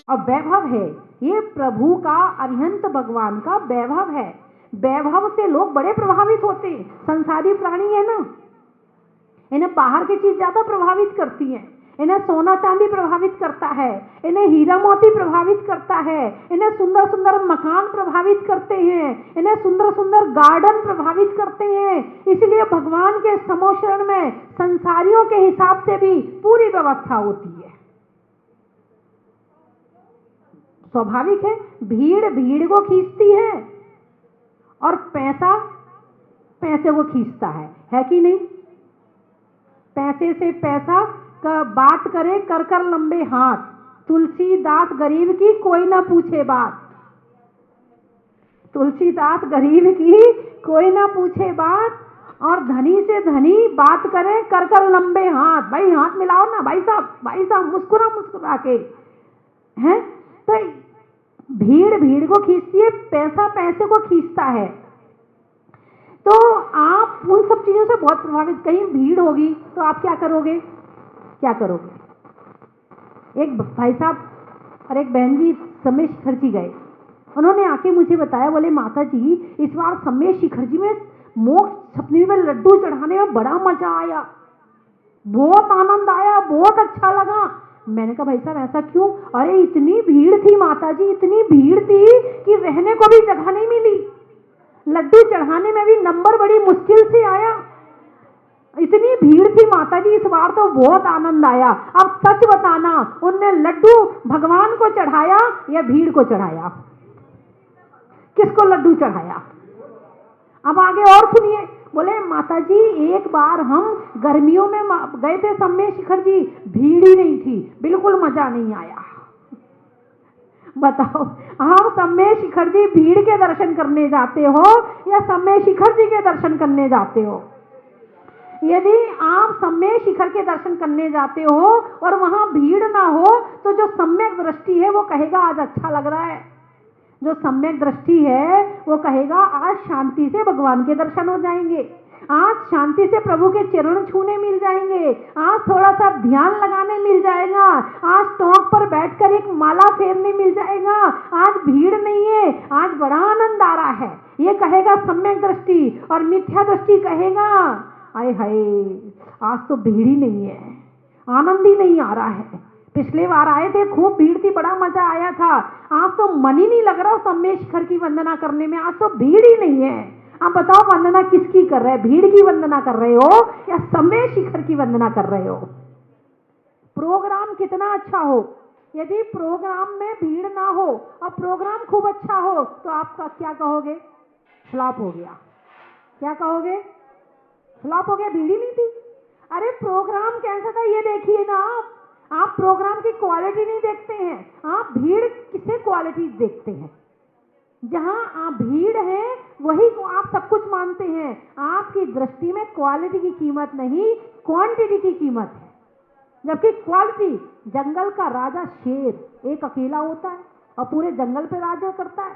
और वैभव है, ये प्रभु का, अरिहंत भगवान का वैभव है। वैभव से लोग बड़े प्रभावित होते हैं। संसारी प्राणी है ना, इन्हें बाहर की चीज ज्यादा प्रभावित करती है। इन्हें सोना चांदी प्रभावित करता है, इन्हें हीरा मोती प्रभावित करता है, इन्हें सुंदर सुंदर मकान प्रभावित करते हैं, इन्हें सुंदर सुंदर गार्डन प्रभावित करते हैं। इसलिए भगवान के समोशरण में संसारियों के हिसाब से भी पूरी व्यवस्था होती है। स्वाभाविक है, भीड़ भीड़ को खींचती है और पैसा पैसे को खींचता है कि नहीं? पैसे से पैसा का बात करे कर कर लंबे हाथ, तुलसीदास गरीब की कोई ना पूछे बात। तुलसीदास गरीब की कोई ना पूछे बात, और धनी से धनी बात करे कर कर लंबे हाथ। भाई हाथ मिलाओ ना भाई साहब मुस्कुरा मुस्कुरा के, हैं? तो भीड़ भीड़ को खींचती है, पैसा पैसे को खींचता है। तो आप उन सब चीजों से बहुत प्रभावित, कहीं भीड़ होगी तो आप क्या करोगे? एक भाई साहब और एक बहन जी समय शिखर जी गए। उन्होंने आके मुझे बताया, बोले माता जी इस बार समय शिखर जी में मोक्ष सपने में लड्डू चढ़ाने में बड़ा मजा आया, बहुत आनंद आया, बहुत अच्छा लगा। मैंने कहा भाई साहब ऐसा क्यों? अरे इतनी भीड़ थी माता जी, इतनी भीड़ थी कि रहने को भी जगह नहीं मिली, लड्डू चढ़ाने में भी नंबर बड़ी मुश्किल से आया, इतनी भीड़ थी माता जी, इस बार तो बहुत आनंद आया। अब सच बताना, उनने लड्डू भगवान को चढ़ाया या भीड़ को चढ़ाया? किसको लड्डू चढ़ाया? अब आगे और सुनिए। बोले माता जी एक बार हम गर्मियों में गए थे समय शिखर जी, भीड़ ही नहीं थी, बिल्कुल मजा नहीं आया। बताओ, आप समय शिखर जी भीड़ के दर्शन करने जाते हो या समय शिखर जी के दर्शन करने जाते हो? यदि आप सम्यक शिखर के दर्शन करने जाते हो और वहां भीड़ ना हो, तो जो सम्यक दृष्टि है वो कहेगा आज अच्छा लग रहा है, जो सम्यक दृष्टि है वो कहेगा आज शांति से भगवान के दर्शन हो जाएंगे, आज शांति से प्रभु के चरण छूने मिल जाएंगे, आज थोड़ा सा ध्यान लगाने मिल जाएगा, आज टोंक पर बैठकर एक माला फेरने मिल जाएगा, आज भीड़ नहीं है, आज बड़ा आनंद आ रहा है। ये कहेगा सम्यक दृष्टि। और मिथ्या दृष्टि कहेगा आए हाय आज तो भीड़ ही नहीं है, आनंद ही नहीं आ रहा है, पिछले बार आए थे खूब भीड़ थी, बड़ा मजा आया था, आज तो मन ही नहीं लग रहा समय शिखर की वंदना करने में, आज तो भीड़ ही नहीं है। आप बताओ वंदना किसकी कर रहे हैं? भीड़ की वंदना कर रहे हो या समय शिखर की वंदना कर रहे हो? प्रोग्राम कितना अच्छा हो, यदि प्रोग्राम में भीड़ ना हो और प्रोग्राम खूब अच्छा हो तो आपका क्या कहोगे? फ्लॉप हो गया। क्या कहोगे? फ्लॉप हो गया, भीड़ ही नहीं थी। अरे प्रोग्राम कैसा था ये देखिए ना, आप प्रोग्राम की क्वालिटी नहीं देखते हैं, आप भीड़ किसे क्वालिटी देखते हैं। जहां आप भीड़ है वही को आप सब कुछ मानते हैं, आपकी दृष्टि में क्वालिटी की कीमत नहीं क्वांटिटी की कीमत है। जबकि क्वालिटी, जंगल का राजा शेर एक अकेला होता है और पूरे जंगल पे राज करता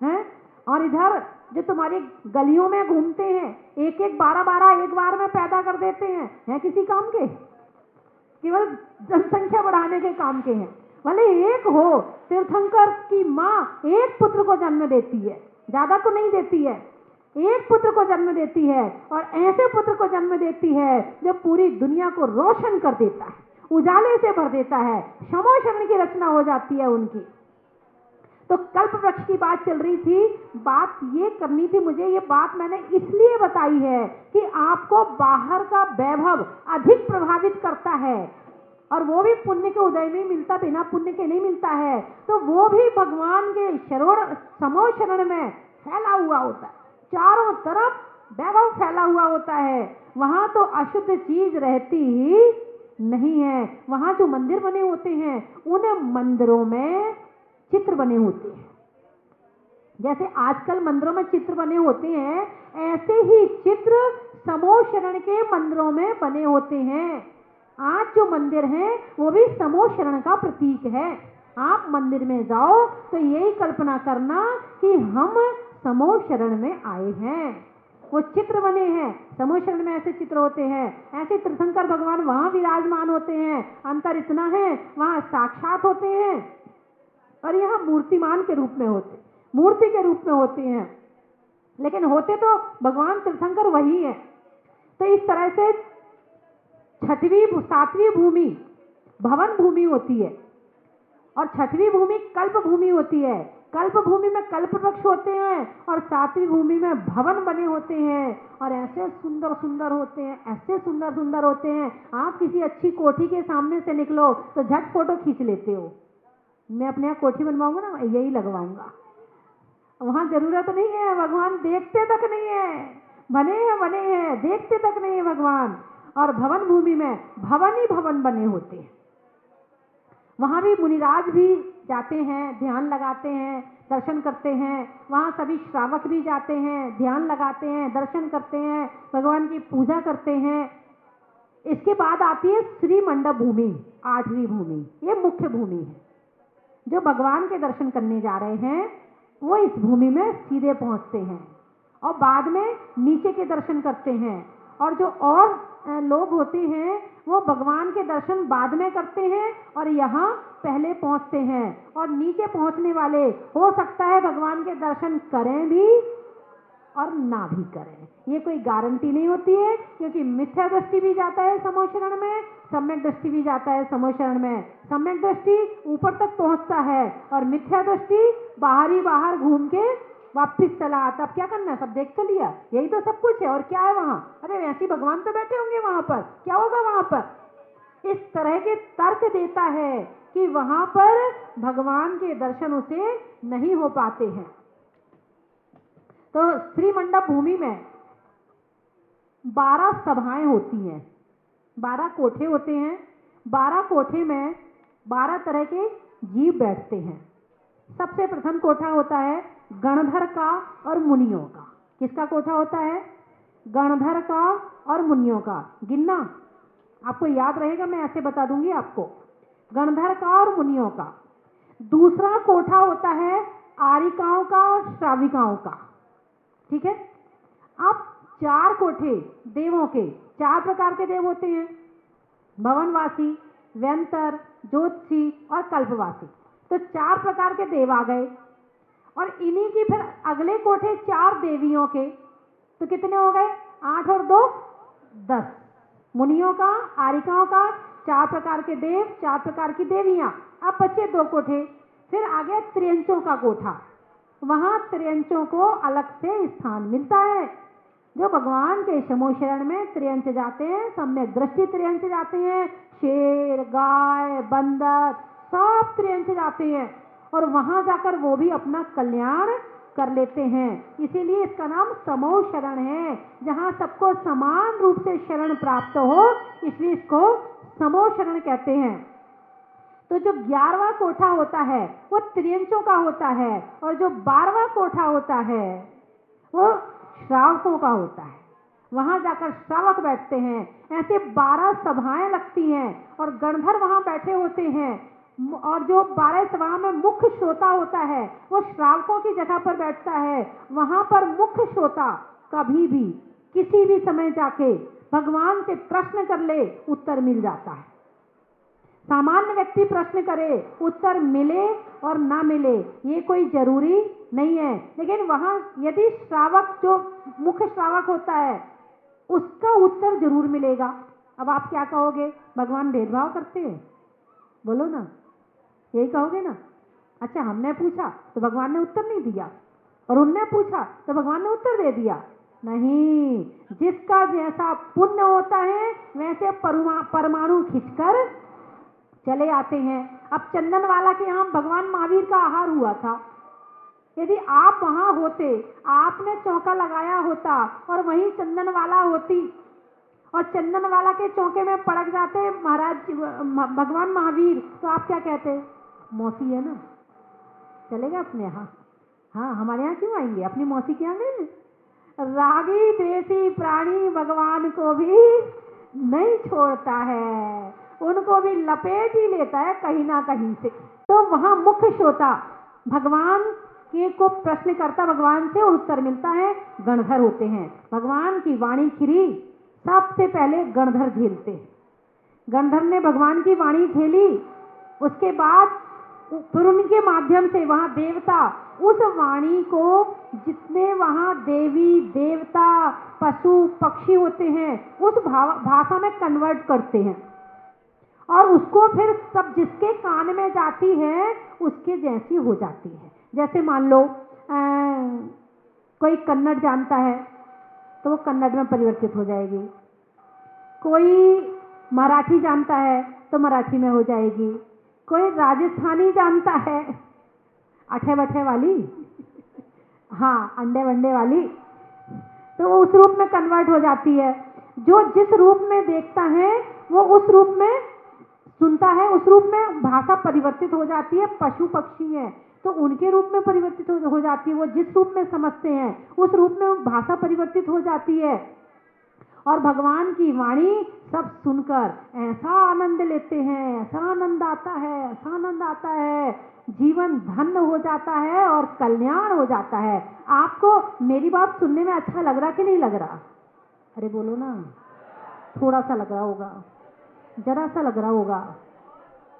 है? और इधर जो तुम्हारी गलियों में घूमते हैं एक एक 12-12 एक बार में पैदा कर देते हैं किसी काम के? केवल जनसंख्या बढ़ाने के काम के हैं। भले एक हो, तीर्थंकर की माँ एक पुत्र को जन्म देती है, ज्यादा को नहीं देती है, एक पुत्र को जन्म देती है, और ऐसे पुत्र को जन्म देती है जो पूरी दुनिया को रोशन कर देता है, उजाले से भर देता है, समोशरण की रचना हो जाती है उनकी। तो कल्प वृक्ष की बात चल रही थी, बात ये करनी थी मुझे, ये बात मैंने इसलिए बताई है कि आपको बाहर का वैभव अधिक प्रभावित करता है, और वो भी पुण्य के उदय में मिलता, बिना पुण्य के नहीं मिलता है। तो वो भी भगवान के समोशरण में फैला हुआ होता है, चारों तरफ वैभव फैला हुआ होता है। वहां तो अशुद्ध चीज रहती ही नहीं है। वहां जो मंदिर बने होते हैं उन मंदिरों में चित्र बने होते हैं, जैसे आजकल मंदिरों में चित्र बने होते हैं, ऐसे ही चित्र समोशरण के मंदिरों में बने होते हैं। आज जो मंदिर है वो भी समोशरण का प्रतीक है। आप मंदिर में जाओ तो यही कल्पना करना कि हम समोशरण में आए हैं। वो चित्र बने हैं, समोशरण में ऐसे चित्र होते हैं, ऐसे तीर्थंकर भगवान वहां विराजमान होते हैं। अंतर इतना है, वहां साक्षात होते हैं, और यहाँ मूर्तिमान के रूप में होते, मूर्ति के रूप में होते हैं, लेकिन होते तो भगवान तीर्थंकर वही है। तो इस तरह से छठवीं सातवीं भूमि भवन भूमि होती है और छठवीं भूमि कल्प भूमि होती है। कल्प भूमि में कल्प वृक्ष होते हैं और सातवीं भूमि में भवन बने होते हैं और ऐसे सुंदर सुंदर होते हैं, ऐसे सुंदर सुंदर होते हैं। आप किसी अच्छी कोठी के सामने से निकलो तो झट फोटो खींच लेते हो। मैं अपने यहाँ कोठी बनवाऊंगा ना, यही लगवाऊंगा। वहां जरूरत नहीं है, भगवान देखते तक नहीं है, बने हैं, देखते तक नहीं है भगवान। और भवन भूमि में भवन ही भवन बने होते हैं। वहां भी मुनिराज भी जाते हैं, ध्यान लगाते हैं, दर्शन करते हैं। वहां सभी श्रावक भी जाते हैं, ध्यान लगाते हैं, दर्शन करते हैं, भगवान की पूजा करते हैं। इसके बाद आती है श्री मंडप भूमि, आठवीं भूमि। ये मुख्य भूमि है। जो भगवान के दर्शन करने जा रहे हैं वो इस भूमि में सीधे पहुंचते हैं और बाद में नीचे के दर्शन करते हैं। और जो और लोग होते हैं वो भगवान के दर्शन बाद में करते हैं और यहाँ पहले पहुंचते हैं। और नीचे पहुंचने वाले हो सकता है भगवान के दर्शन करें भी और ना भी करें, ये कोई गारंटी नहीं होती है, क्योंकि मिथ्या दृष्टि भी जाता है समूह शरण में, सम्यक दृष्टि भी जाता है समूह शरण में। सम्यक दृष्टि ऊपर तक पहुंचता है और मिथ्या दृष्टि बाहर घूम के वापिस चला आता। अब क्या करना है, सब देख तो लिया, यही तो सब कुछ है, और क्या है वहां, अरे वैसे भगवान तो बैठे होंगे वहां पर, क्या होगा वहां पर। इस तरह के तर्क देता है कि वहां पर भगवान के दर्शन उसे नहीं हो पाते हैं। तो श्री मंडप भूमि में 12 सभाएं होती हैं, 12 कोठे होते हैं। 12 कोठे में 12 तरह के जीव बैठते हैं। सबसे प्रथम कोठा होता है गणधर का और मुनियों का। किसका कोठा होता है? गणधर का और मुनियों का। गिनना आपको याद रहेगा, मैं ऐसे बता दूंगी आपको। गणधर का और मुनियों का। दूसरा कोठा होता है आरिकाओं का और श्राविकाओं का। ठीक है। अब 4 कोठे देवों के, 4 प्रकार के देव होते हैं, भवनवासी, व्यंतर, ज्योतिषी और कल्पवासी। तो 4 प्रकार के देव आ गए और इन्हीं की फिर अगले कोठे 4 देवियों के। तो कितने हो गए? 8 और 2 10। मुनियों का, आरिकाओं का, 4 प्रकार के देव, 4 प्रकार की देवियां। अब बचे 2 कोठे। फिर आ गया त्रियंचों का कोठा। वहां त्रियंचों को अलग से स्थान मिलता है। जो भगवान के समूह शरण में त्रियंच जाते हैं, सम्यक दृष्टि त्रियंच जाते हैं, शेर, गाय, बंदर सब त्रियंच जाते हैं और वहां जाकर वो भी अपना कल्याण कर लेते हैं। इसीलिए इसका नाम समूह शरण है, जहां सबको समान रूप से शरण प्राप्त हो, इसलिए इसको समूह शरण कहते हैं। तो जो 11वां कोठा होता है वो त्रियंचों का होता है और जो 12वां कोठा होता है वो श्रावकों का होता है। वहां जाकर श्रावक बैठते हैं। ऐसे 12 सभाएं लगती हैं और गणधर वहां बैठे होते हैं और जो 12 सभा में मुख्य श्रोता होता है वो श्रावकों की जगह पर बैठता है। वहां पर मुख्य श्रोता कभी भी किसी भी समय जाके भगवान से प्रश्न कर ले, उत्तर मिल जाता है। सामान्य व्यक्ति प्रश्न करे, उत्तर मिले और ना मिले ये कोई जरूरी नहीं है, लेकिन वहां यदि श्रावक, जो मुख्य श्रावक होता है, उसका उत्तर जरूर मिलेगा। अब आप क्या कहोगे, भगवान भेदभाव करते हैं? बोलो ना, यही कहोगे ना। अच्छा, हमने पूछा तो भगवान ने उत्तर नहीं दिया और उनने पूछा तो भगवान ने उत्तर दे दिया? नहीं, जिसका जैसा पुण्य होता है वैसे परमाणु खिंचकर चले आते हैं। अब चंदन वाला के यहाँ भगवान महावीर का आहार हुआ था। यदि आप वहां होते, आपने चौका लगाया होता और वहीं चंदन वाला होती और चंदन वाला के चौके में पड़क जाते महाराज भगवान महावीर, तो आप क्या कहते? मौसी है ना, चलेगा अपने यहाँ। हाँ, हमारे यहाँ क्यों आएंगे, अपनी मौसी के यहाँ गए। रागी द्वेषी प्राणी भगवान को भी नहीं छोड़ता है, उनको भी लपेट ही लेता है कहीं ना कहीं से। तो वहां मुख्य श्रोता भगवान के को प्रश्न करता भगवान से और उत्तर मिलता है, गणधर होते हैं। भगवान की वाणी खिरी सबसे पहले गणधर झेलते हैं। गणधर ने भगवान की वाणी झेली, उसके बाद फिर उनके माध्यम से वहाँ देवता उस वाणी को, जितने वहाँ देवी देवता पशु पक्षी होते हैं, उस भाषा में कन्वर्ट करते हैं और उसको फिर सब जिसके कान में जाती है उसके जैसी हो जाती है। जैसे मान लो कोई कन्नड़ जानता है तो वो कन्नड़ में परिवर्तित हो जाएगी, कोई मराठी जानता है तो मराठी में हो जाएगी, कोई राजस्थानी जानता है अठे बठे वाली हाँ अंडे वंडे वाली, तो वो उस रूप में कन्वर्ट हो जाती है। जो जिस रूप में देखता है वो उस रूप में सुनता है, उस रूप में भाषा परिवर्तित हो जाती है। पशु पक्षी है तो उनके रूप में परिवर्तित हो जाती है, वो जिस रूप में समझते हैं उस रूप में भाषा परिवर्तित हो जाती है। और भगवान की वाणी सब सुनकर ऐसा आनंद लेते हैं, ऐसा आनंद आता है, ऐसा आनंद आता है, जीवन धन्य हो जाता है और कल्याण हो जाता है। आपको मेरी बात सुनने में अच्छा लग रहा कि नहीं लग रहा? अरे बोलो ना, थोड़ा सा लग रहा होगा, जरा सा लग रहा होगा,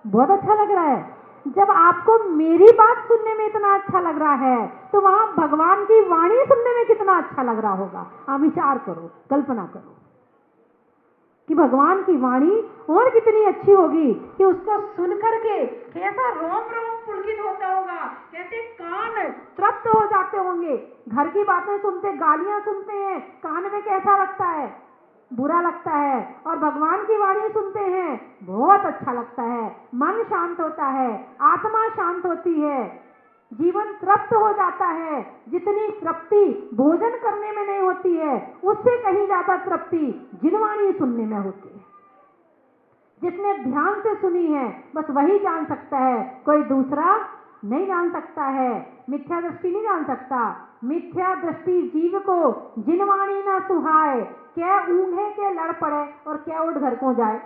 बहुत अच्छा लग रहा है। जब आपको मेरी बात सुनने में इतना अच्छा लग रहा है तो वहां भगवान की वाणी सुनने में कितना अच्छा लग रहा होगा। आप विचार करो, कल्पना करो कि भगवान की वाणी और कितनी अच्छी होगी कि उसको सुन करके कैसा रोम रोम पुलकित होता होगा, कैसे कान तृप्त हो जाते होंगे। घर की बातें सुनते, गालियां सुनते हैं, कान में कैसा लगता है? बुरा लगता है। और भगवान की वाणी सुनते हैं, बहुत अच्छा लगता है, मन शांत होता है, आत्मा शांत होती है, जीवन तृप्त हो जाता है। जितनी तृप्ति भोजन करने में नहीं होती है उससे कहीं ज्यादा तृप्ति जिनवाणी सुनने में होती है। जिसने ध्यान से सुनी है बस वही जान सकता है, कोई दूसरा नहीं जान सकता है। मिथ्या दृष्टि नहीं जान सकता। मिथ्या दृष्टि जीव को जिनवाणी ना सुहाए, क्या ऊँघे के लड़ पड़े और क्या उठ घर को जाए।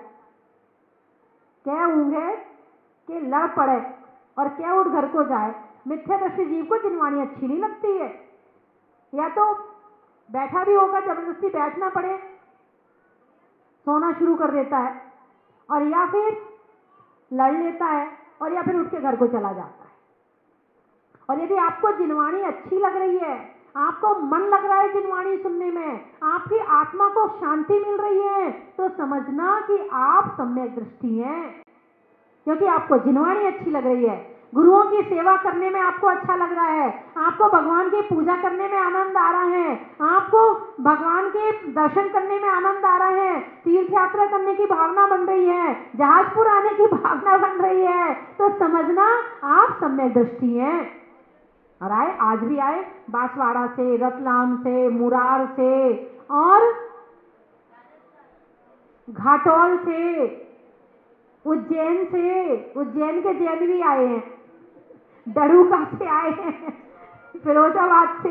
क्या ऊँघे के लड़ पड़े और क्या उठ घर को जाए। मिथ्या दृष्टि जीव को जिनवाणी अच्छी नहीं लगती है। या तो बैठा भी होगा, जबरदस्ती बैठना पड़े, सोना शुरू कर देता है, और या फिर लड़ लेता है, और या फिर उठ के घर को चला जाता है। और यदि आपको जिनवाणी अच्छी लग रही है, आपको मन लग रहा है जिनवाणी सुनने में, आपकी आत्मा को शांति मिल रही है, तो समझना कि आप सम्यक दृष्टि हैं, क्योंकि आपको जिनवाणी अच्छी लग रही है। गुरुओं की सेवा करने में आपको अच्छा लग रहा है, आपको भगवान की पूजा करने में आनंद आ रहा है, आपको भगवान के दर्शन करने में आनंद आ रहा है, तीर्थ यात्रा करने की भावना बन रही है, जहाजपुर आने की भावना बन रही है, तो समझना आप सम्यक दृष्टि हैं। और आए, आज भी आए, बांसवाड़ा से, रतलाम से, मुरार से और घाटोल से, उज्जैन से, उज्जैन के जैन भी आए हैं, डड़ूका से आए हैं, फिरोजाबाद से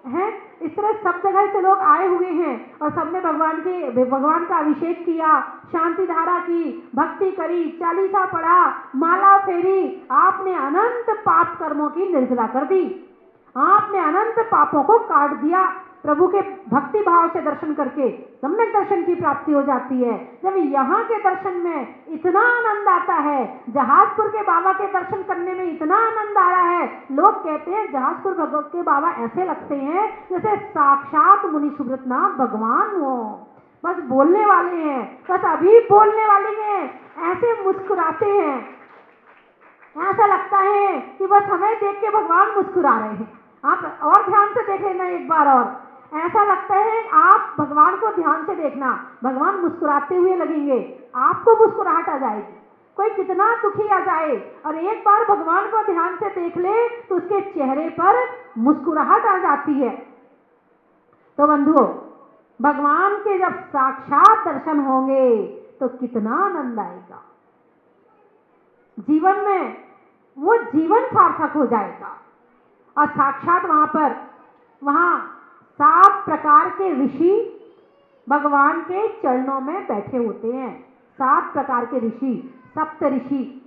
हैं, इस तरह सब जगह से लोग आए हुए हैं और सबने भगवान का अभिषेक किया, शांति धारा की, भक्ति करी, चालीसा पढ़ा, माला फेरी। आपने अनंत पाप कर्मों की निर्जला कर दी, आपने अनंत पापों को काट दिया। प्रभु के भक्ति भाव से दर्शन करके सम्यक दर्शन की प्राप्ति हो जाती है। जब यहाँ के दर्शन में इतना आनंद आता है, जहाजपुर के बाबा के दर्शन करने में इतना आनंद आ रहा है, लोग कहते हैं जहाजपुर भगवत के बाबा ऐसे लगते हैं जैसे साक्षात मुनि सुब्रतनाथ भगवान हो, बस बोलने वाले हैं, बस अभी बोलने वाले हैं, ऐसे मुस्कुराते हैं, ऐसा लगता है कि बस हमें देख के भगवान मुस्कुरा रहे हैं। आप और ध्यान से देख लेना एक बार, और ऐसा लगता है आप भगवान को ध्यान से देखना, भगवान मुस्कुराते हुए लगेंगे, आपको मुस्कुराहट आ जाएगी। कोई कितना दुखी आ जाए और एक बार भगवान को ध्यान से देख ले तो उसके चेहरे पर मुस्कुराहट आ जाती है। तो बंधुओं, भगवान के जब साक्षात दर्शन होंगे तो कितना आनंद आएगा जीवन में, वो जीवन सार्थक हो जाएगा। और साक्षात वहां 7 प्रकार के ऋषि भगवान के चरणों में बैठे होते हैं। 7 प्रकार के ऋषि, सप्त ऋषि,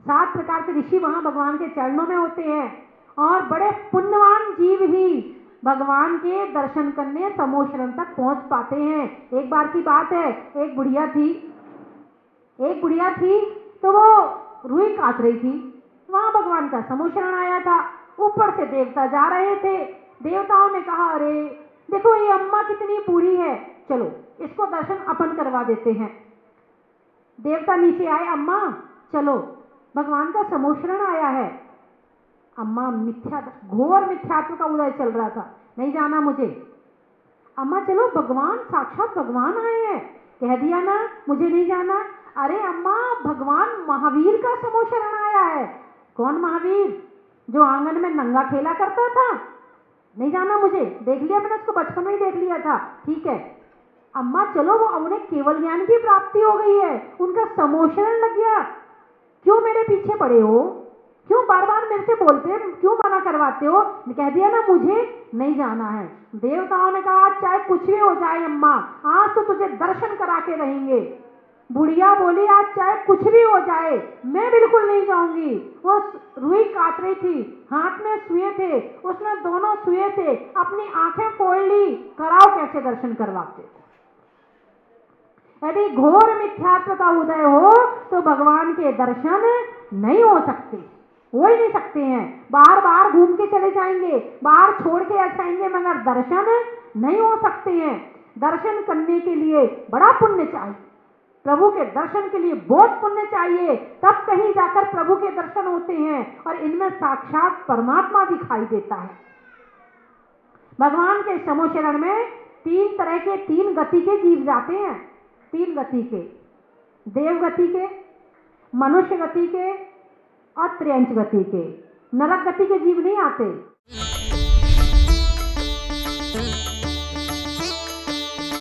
7 प्रकार के ऋषि वहां भगवान के चरणों में होते हैं। और बड़े पुण्यवान जीव ही भगवान के दर्शन करने समूह शरण तक पहुंच पाते हैं। एक बार की बात है, एक बुढ़िया थी तो वो रुई काट रही थी, वहां भगवान का समोशरण आया था। ऊपर से देवता जा रहे थे। देवताओं ने कहा, अरे देखो ये अम्मा कितनी बूढ़ी है, चलो इसको दर्शन अपन करवा देते हैं। देवता नीचे आए, अम्मा चलो भगवान का समोशरण आया है। अम्मा घोर मिथ्यात्व का उदय चल रहा था, नहीं जाना मुझे। अम्मा चलो भगवान, साक्षात भगवान आए हैं। कह दिया ना मुझे नहीं जाना। अरे अम्मा भगवान महावीर का समोशरण आया है। कौन महावीर? जो आंगन में नंगा खेला करता था। नहीं जाना मुझे, देख लिया मैंने उसको, बचपन में ही देख लिया था। ठीक है अम्मा चलो, वो उन्हें केवल ज्ञान की प्राप्ति हो गई है, उनका समोशरण लग गया। क्यों मेरे पीछे पड़े हो? क्यों बार बार मेरे से बोलते, क्यों मना करवाते हो? कह दिया ना मुझे नहीं जाना है। देवताओं ने कहा चाहे कुछ भी हो जाए अम्मा, आज तो तुझे दर्शन करा के रहेंगे। बुढ़िया बोली आज चाहे कुछ भी हो जाए मैं बिल्कुल नहीं जाऊंगी। वो रुई काट रही थी, हाथ में सुए थे, उसने दोनों सुए से अपनी आंखें फोड़ ली। कराओ कैसे दर्शन करवाते। यदि घोर मिथ्यात्व का उदय हो तो भगवान के दर्शन नहीं हो सकते, हो ही नहीं सकते हैं। बार बार घूम के चले जाएंगे, बाहर छोड़ के जाएंगे, मगर दर्शन नहीं हो सकते हैं। दर्शन करने के लिए बड़ा पुण्य चाहिए, प्रभु के दर्शन के लिए बहुत पुण्य चाहिए, तब कहीं जाकर प्रभु के दर्शन होते हैं और इनमें साक्षात परमात्मा दिखाई देता है। भगवान के समोशरण में तीन तरह के, तीन गति के जीव जाते हैं। तीन गति के, देव गति के, मनुष्य गति के और त्र्यंच गति के। नरक गति के जीव नहीं आते।